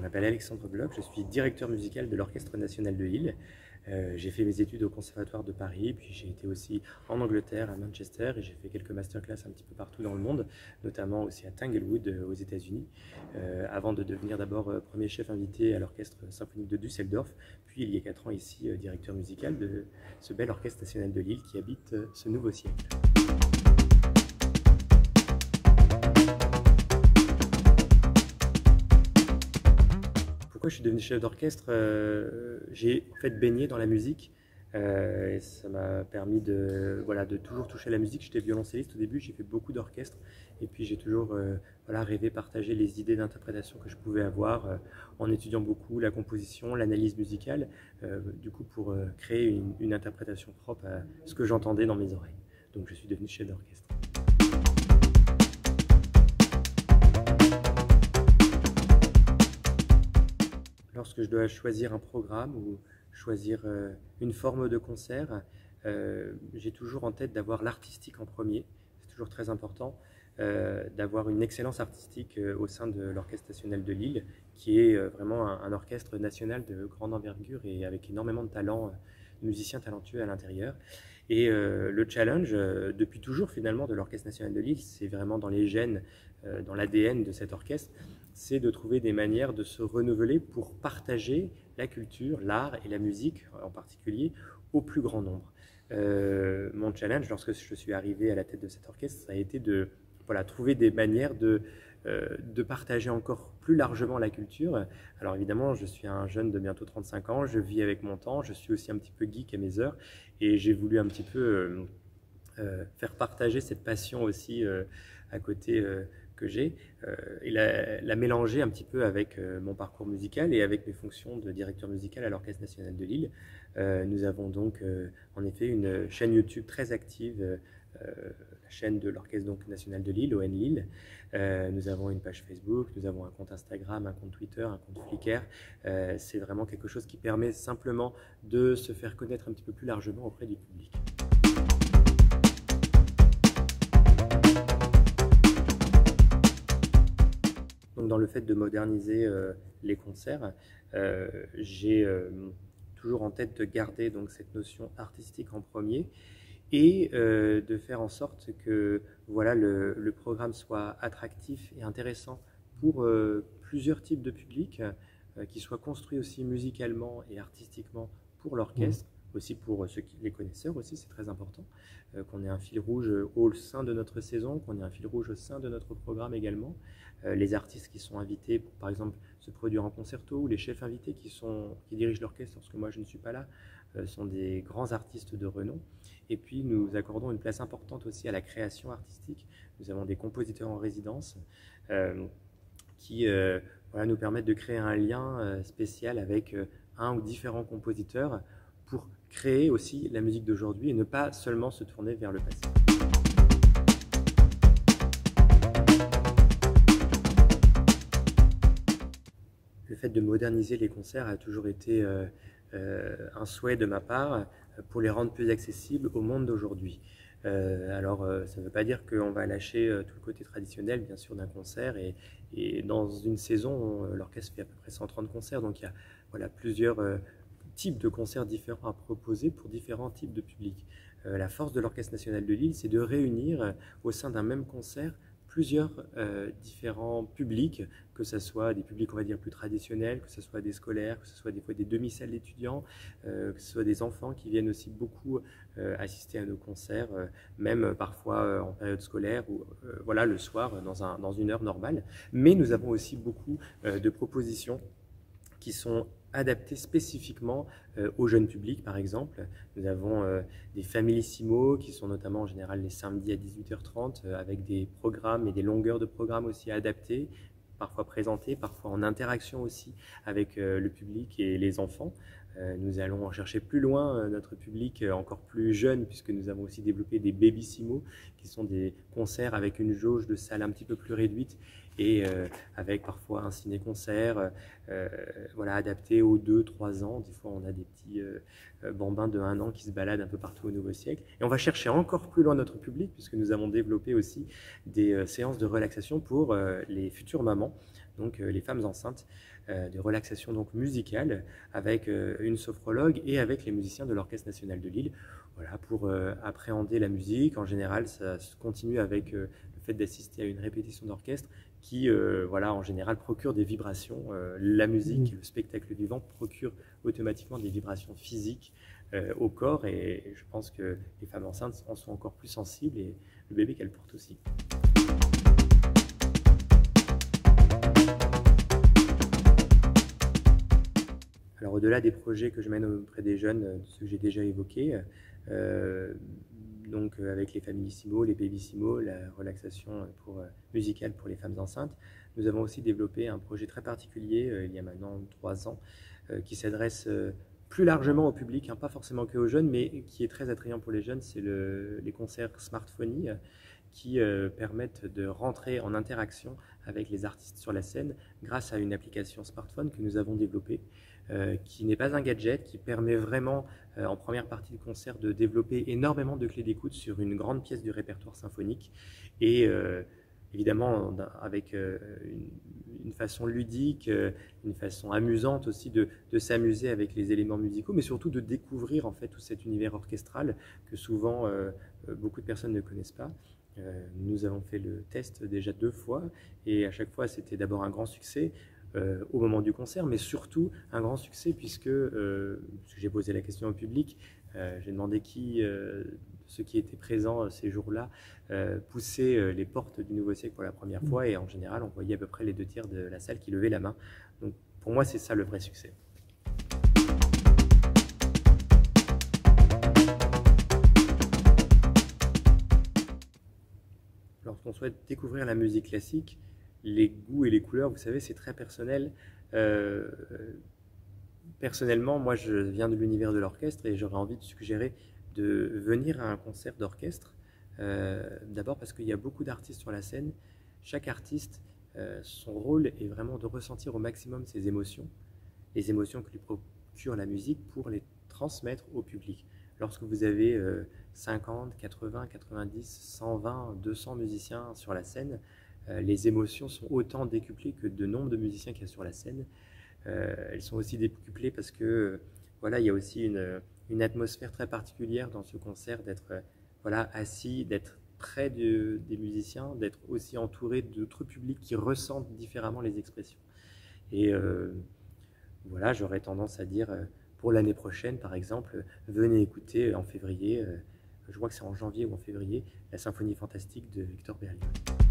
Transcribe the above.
m'appelle Alexandre Bloch, je suis directeur musical de l'Orchestre national de Lille. J'ai fait mes études au Conservatoire de Paris, puis j'ai été aussi en Angleterre, à Manchester, et j'ai fait quelques masterclass un petit peu partout dans le monde, notamment aussi à Tanglewood aux États-Unis, avant de devenir d'abord premier chef invité à l'Orchestre symphonique de Düsseldorf, puis il y a 4 ans ici directeur musical de ce bel Orchestre national de Lille qui habite ce nouveau siècle. Pourquoi je suis devenu chef d'orchestre? J'ai en fait baigné dans la musique et ça m'a permis de toujours toucher à la musique. J'étais violoncelliste au début, j'ai fait beaucoup d'orchestres et puis j'ai toujours rêvé partager les idées d'interprétation que je pouvais avoir en étudiant beaucoup la composition, l'analyse musicale, du coup pour créer une interprétation propre à ce que j'entendais dans mes oreilles. Donc je suis devenu chef d'orchestre. Lorsque je dois choisir un programme ou choisir une forme de concert, j'ai toujours en tête d'avoir l'artistique en premier. C'est toujours très important d'avoir une excellence artistique au sein de l'Orchestre national de Lille, qui est vraiment un orchestre national de grande envergure et avec énormément de talents, musiciens talentueux à l'intérieur. Et le challenge, depuis toujours finalement, de l'Orchestre national de Lille, c'est vraiment dans les gènes, dans l'ADN de cet orchestre, c'est de trouver des manières de se renouveler pour partager la culture, l'art et la musique en particulier au plus grand nombre. Mon challenge lorsque je suis arrivé à la tête de cet orchestre, ça a été de trouver des manières de partager encore plus largement la culture. Alors évidemment, je suis un jeune de bientôt 35 ans, je vis avec mon temps, je suis aussi un petit peu geek à mes heures et j'ai voulu un petit peu faire partager cette passion aussi à côté que j'ai et la mélanger un petit peu avec mon parcours musical et avec mes fonctions de directeur musical à l'Orchestre national de Lille. Nous avons donc en effet une chaîne YouTube très active, la chaîne de l'Orchestre national de Lille, ON Lille. Nous avons une page Facebook, nous avons un compte Instagram, un compte Twitter, un compte Flickr. C'est vraiment quelque chose qui permet simplement de se faire connaître un petit peu plus largement auprès du public. Donc dans le fait de moderniser les concerts, j'ai toujours en tête de garder donc cette notion artistique en premier et de faire en sorte que le programme soit attractif et intéressant pour plusieurs types de publics, qui soit construit aussi musicalement et artistiquement pour l'orchestre, aussi pour les connaisseurs aussi, c'est très important, qu'on ait un fil rouge au sein de notre saison, qu'on ait un fil rouge au sein de notre programme également. Les artistes qui sont invités pour, par exemple, se produire en concerto, ou les chefs invités qui dirigent l'orchestre lorsque moi je ne suis pas là, sont des grands artistes de renom. Et puis nous accordons une place importante aussi à la création artistique. Nous avons des compositeurs en résidence qui nous permettent de créer un lien spécial avec un ou différents compositeurs pour créer aussi la musique d'aujourd'hui et ne pas seulement se tourner vers le passé. Le fait de moderniser les concerts a toujours été un souhait de ma part pour les rendre plus accessibles au monde d'aujourd'hui. Ça ne veut pas dire qu'on va lâcher tout le côté traditionnel, bien sûr, d'un concert. Et dans une saison, l'orchestre fait à peu près 130 concerts, donc il y a plusieurs types de concerts différents à proposer pour différents types de publics. La force de l'Orchestre national de Lille, c'est de réunir au sein d'un même concert plusieurs différents publics, que ce soit des publics, on va dire, plus traditionnels, que ce soit des scolaires, que ce soit des fois des demi-salles d'étudiants, que ce soit des enfants qui viennent aussi beaucoup assister à nos concerts, même parfois en période scolaire ou le soir dans une heure normale. Mais nous avons aussi beaucoup de propositions qui sont adaptés spécifiquement au jeune public, par exemple. Nous avons des Familissimo qui sont notamment en général les samedis à 18h30 avec des programmes et des longueurs de programmes aussi adaptées, parfois présentés, parfois en interaction aussi avec le public et les enfants. Nous allons chercher plus loin notre public encore plus jeune, puisque nous avons aussi développé des Babysimo, qui sont des concerts avec une jauge de salle un petit peu plus réduite et avec parfois un ciné-concert adapté aux 2-3 ans. Des fois, on a des petits bambins de 1 an qui se baladent un peu partout au Nouveau Siècle. Et on va chercher encore plus loin notre public, puisque nous avons développé aussi des séances de relaxation pour les futures mamans, donc les femmes enceintes, de relaxation donc musicale avec une sophrologue et avec les musiciens de l'Orchestre national de Lille, voilà, pour appréhender la musique. En général, ça se continue avec le fait d'assister à une répétition d'orchestre qui, voilà, en général, procure des vibrations. La musique, le spectacle vivant procure automatiquement des vibrations physiques au corps, et je pense que les femmes enceintes en sont encore plus sensibles, et le bébé qu'elles portent aussi. Alors au-delà des projets que je mène auprès des jeunes, ceux que j'ai déjà évoqués, donc avec les Familissimo, les Bébissimo, la relaxation musicale pour les femmes enceintes, nous avons aussi développé un projet très particulier il y a maintenant 3 ans qui s'adresse plus largement au public, hein, pas forcément que aux jeunes, mais qui est très attrayant pour les jeunes. C'est les concerts Smartphony qui permettent de rentrer en interaction avec les artistes sur la scène grâce à une application smartphone que nous avons développée, qui n'est pas un gadget, qui permet vraiment en première partie du concert de développer énormément de clés d'écoute sur une grande pièce du répertoire symphonique, et évidemment avec une façon ludique, une façon amusante aussi de s'amuser avec les éléments musicaux, mais surtout de découvrir en fait tout cet univers orchestral que souvent beaucoup de personnes ne connaissent pas. Nous avons fait le test déjà 2 fois, et à chaque fois c'était d'abord un grand succès au moment du concert, mais surtout un grand succès puisque j'ai posé la question au public, j'ai demandé ceux qui étaient présents ces jours-là poussaient les portes du nouveau siècle pour la première fois, et en général on voyait à peu près les 2 tiers de la salle qui levaient la main. Donc pour moi c'est ça le vrai succès. Lorsqu'on souhaite découvrir la musique classique, les goûts et les couleurs, vous savez, c'est très personnel. Personnellement, moi, je viens de l'univers de l'orchestre et j'aurais envie de suggérer de venir à un concert d'orchestre. D'abord parce qu'il y a beaucoup d'artistes sur la scène. Chaque artiste, son rôle est vraiment de ressentir au maximum ses émotions, les émotions que lui procure la musique, pour les transmettre au public. Lorsque vous avez 50, 80, 90, 120, 200 musiciens sur la scène, les émotions sont autant décuplées que de nombre de musiciens qu'il y a sur la scène. Elles sont aussi décuplées parce que voilà, il y a aussi une atmosphère très particulière dans ce concert, d'être voilà, assis, d'être près des musiciens, d'être aussi entouré d'autres publics qui ressentent différemment les expressions. Et voilà, j'aurais tendance à dire pour l'année prochaine, par exemple, venez écouter en février, je crois que c'est en janvier ou en février, la Symphonie fantastique de Victor Berlioz.